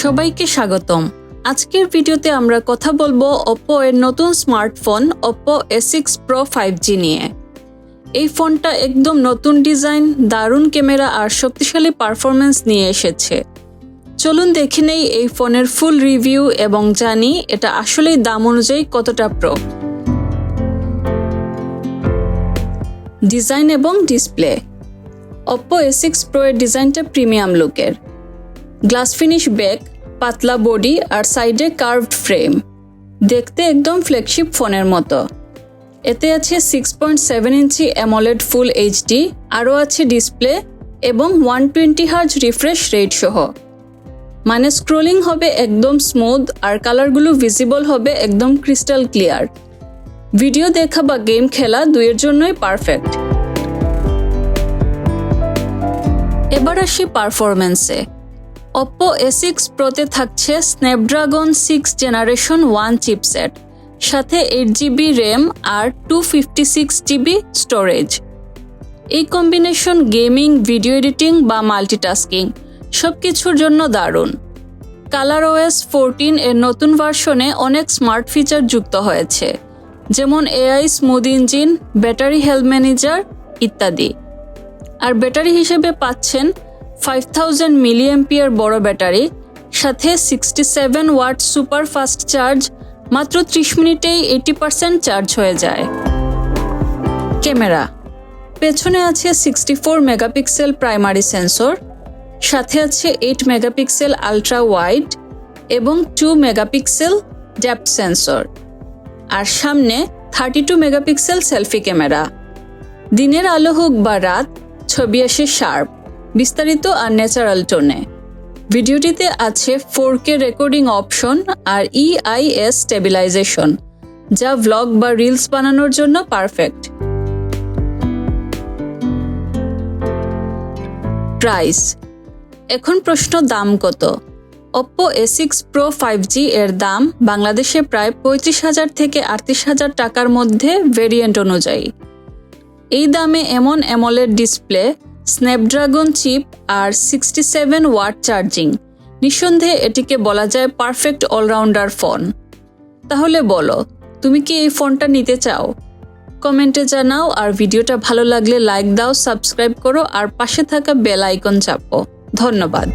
সবাইকে স্বাগতম। আজকের ভিডিওতে আমরা কথা বলবো Oppo এর নতুন smartphone Oppo A6 Pro 5G নিয়ে। এই ফোনটা একদম নতুন ডিজাইন, দারুণ ক্যামেরা আর শক্তিশালী পারফরম্যান্স নিয়ে এসেছে। চলুন দেখে নেই এই ফোনের ফুল রিভিউ এবং জানি এটা আসলেই দাম অনুযায়ী কতটা প্রো। ডিজাইন এবং ডিসপ্লে। Oppo A6 Pro এর ডিজাইনটা প্রিমিয়াম লুকের। গ্লাস ফিনিশ ব্যাক, পাতলা বডি আর সাইডে কার্ভড ফ্রেম, দেখতে একদম ফ্ল্যাগশিপ ফোনের মতো। এতে আছে 6.7 ইঞ্চি অ্যামোলেড ফুল এইচডি, আরও আছে ডিসপ্লে এবং 120 Hz রিফ্রেশ রেট সহ। মানে স্ক্রোলিং হবে একদম স্মুথ আর কালারগুলো ভিজিবল হবে একদম ক্রিস্টাল ক্লিয়ার। ভিডিও দেখা বা গেম খেলা দুইয়ের জন্যই পারফেক্ট। এবার আসি পারফরম্যান্সে। Oppo A6 Proতে থাকছে স্ন্যাপড্রাগন 6 জেনারেশন 1 চিপসেট, সাথে 8GB RAM আর 256GB স্টোরেজ। এই কম্বিনেশন গেমিং, ভিডিও এডিটিং বা মাল্টিটাস্কিং সবকিছুর জন্য দারুণ। ColorOS 14 এর নতুন ভার্সনে অনেক স্মার্ট ফিচার যুক্ত হয়েছে, যেমন AI smooth engine, battery health manager ইত্যাদি। আর ব্যাটারি হিসেবে পাচ্ছেন 5000 mAh বড় ব্যাটারি, সাথে 67 ওয়াট সুপার ফাস্ট চার্জ, মাত্র 30 মিনিটেই 80% চার্জ হয়ে যায়। ক্যামেরা। পেছনে আছে 64 মেগাপিক্সেল প্রাইমারি সেন্সর, সাথে আছে 8 মেগাপিক্সেল আলট্রা ওয়াইড এবং 2 মেগাপিক্সেল ডেপথ সেন্সর, আর সামনে 32 মেগাপিক্সেল সেলফি ক্যামেরা। দিনের আলো হোক বা রাত, ছবি আসে শার্প, বিস্তারিত আর ন্যাচারাল টোনে। ভিডিওটিতে আছে 4K রেকর্ডিং অপশন আর EIS স্টেবিলাইজেশন, যা ভ্লগ বা রিলস বানানোর জন্য পারফেক্ট। প্রাইস। এখন প্রশ্ন, দাম কত? Oppo A6 Pro 5G এর দাম বাংলাদেশে প্রায় 35,000 থেকে 38,000 টাকার মধ্যে ভেরিয়েন্ট অনুযায়ী। এই দামে এমন অ্যামোলেড ডিসপ্লে, স্ন্যাপড্রাগন চিপ আর 67 ওয়াট চার্জিং, নিঃসন্দেহে এটিকে বলা যায় পারফেক্ট অলরাউন্ডার ফোন। তাহলে বলো, তুমি কি এই ফোনটা নিতে চাও? কমেন্টে জানাও, আর ভিডিওটা ভালো লাগলে লাইক দাও, সাবস্ক্রাইব করো আর পাশে থাকা বেল আইকন চাপো। ধন্যবাদ।